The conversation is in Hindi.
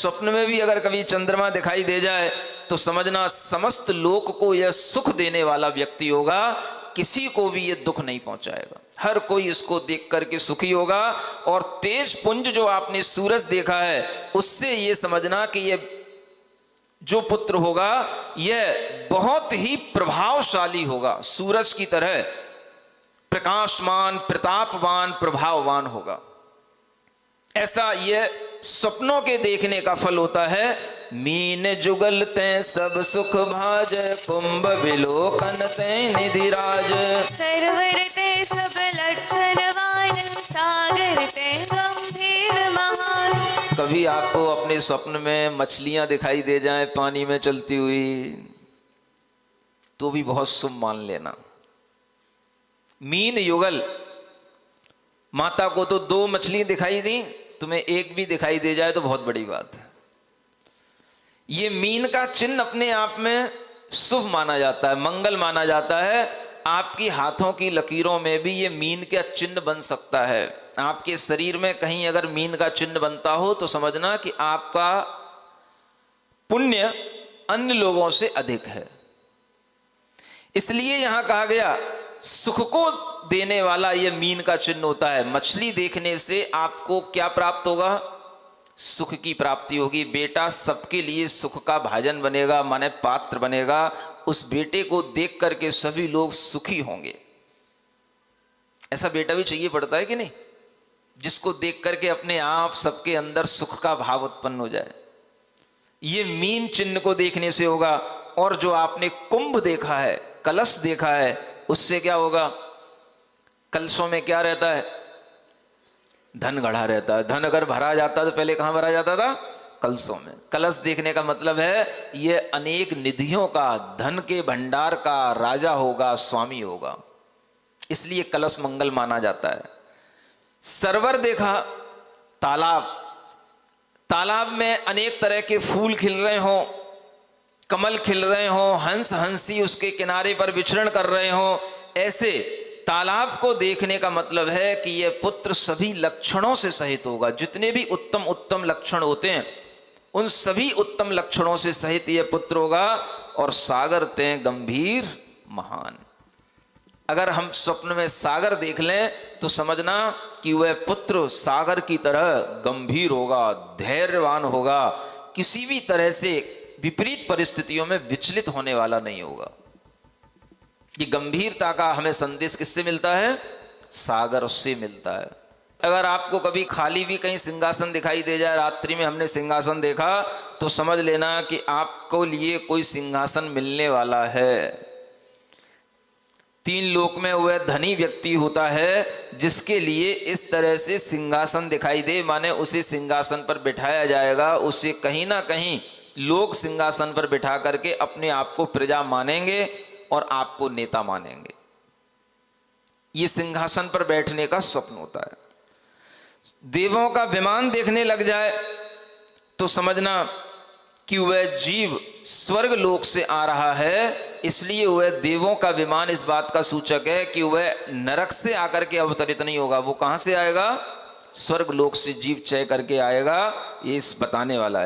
स्वप्न में भी अगर कभी चंद्रमा दिखाई दे जाए तो समझना समस्त लोक को यह सुख देने वाला व्यक्ति होगा, किसी को भी यह दुख नहीं पहुंचाएगा, हर कोई इसको देख करके सुखी होगा। और तेज पुंज जो आपने सूरज देखा है उससे यह समझना कि यह जो पुत्र होगा यह बहुत ही प्रभावशाली होगा, सूरज की तरह प्रकाशमान, प्रतापवान, प्रभाववान होगा। ऐसा यह स्वप्नों के देखने का फल होता है। मीन जुगल तै सब सुख भाज, कुंभ विलोकन तै निधि राज। सरवर ते सब लक्षणवान, सागर ते गंभीर महान। कभी आपको अपने स्वप्न में मछलियां दिखाई दे जाएं पानी में चलती हुई तो भी बहुत शुभ मान लेना। मीन युगल, माता को तो 2 मछली दिखाई दी, तुम्हें एक भी दिखाई दे जाए तो बहुत बड़ी बात है। ये मीन का चिन्ह अपने आप में शुभ माना जाता है, मंगल माना जाता है। आपकी हाथों की लकीरों में भी ये मीन का चिन्ह बन सकता है। आपके शरीर में कहीं अगर मीन का चिन्ह बनता हो तो समझना कि आपका पुण्य अन्य लोगों से अधिक है। इसलिए यहां कहा गया सुख को देने वाला यह मीन का चिन्ह होता है। मछली देखने से आपको क्या प्राप्त होगा? सुख की प्राप्ति होगी। बेटा सबके लिए सुख का भाजन बनेगा, माने पात्र बनेगा। उस बेटे को देख करके सभी लोग सुखी होंगे। ऐसा बेटा भी चाहिए पड़ता है कि नहीं, जिसको देख करके अपने आप सबके अंदर सुख का भाव उत्पन्न हो जाए। ये मीन चिन्ह को देखने से होगा। और जो आपने कुंभ देखा है, कलश देखा है, उससे क्या होगा? कलशों में क्या रहता है? धन गढ़ा रहता है। धन अगर भरा जाता तो पहले कहां भरा जाता था? कलशों में। कलश देखने का मतलब है ये अनेक निधियों का, धन के भंडार का राजा होगा, स्वामी होगा। इसलिए कलश मंगल माना जाता है। सरोवर देखा, तालाब, तालाब में अनेक तरह के फूल खिल रहे हों, कमल खिल रहे हों, हंस हंसी उसके किनारे पर विचरण कर रहे हों, ऐसे तालाब को देखने का मतलब है कि यह पुत्र सभी लक्षणों से सहित होगा। जितने भी उत्तम उत्तम लक्षण होते हैं उन सभी उत्तम लक्षणों से सहित यह पुत्र होगा। और सागर ते गंभीर महान, अगर हम स्वप्न में सागर देख लें तो समझना कि वह पुत्र सागर की तरह गंभीर होगा, धैर्यवान होगा, किसी भी तरह से विपरीत परिस्थितियों में विचलित होने वाला नहीं होगा। ये गंभीरता का हमें संदेश किससे मिलता है? सागर से मिलता है। अगर आपको कभी खाली भी कहीं सिंहासन दिखाई दे जाए, रात्रि में हमने सिंहासन देखा, तो समझ लेना कि आपको लिए कोई सिंहासन मिलने वाला है। 3 लोक में वह धनी व्यक्ति होता है जिसके लिए इस तरह से सिंहासन दिखाई दे, माने उसे सिंहासन पर बिठाया जाएगा। उसे कहीं ना कहीं लोग सिंहासन पर बिठा करके अपने आप को प्रजा मानेंगे और आपको नेता मानेंगे। ये सिंहासन पर बैठने का स्वप्न होता है। देवों का विमान देखने लग जाए तो समझना कि वह जीव स्वर्ग लोक से आ रहा है। इसलिए वह देवों का विमान इस बात का सूचक है कि वह नरक से आकर के अवतरित नहीं होगा। वो कहां से आएगा? स्वर्ग लोक से जीव चय करके आएगा। ये इस बताने वाला है।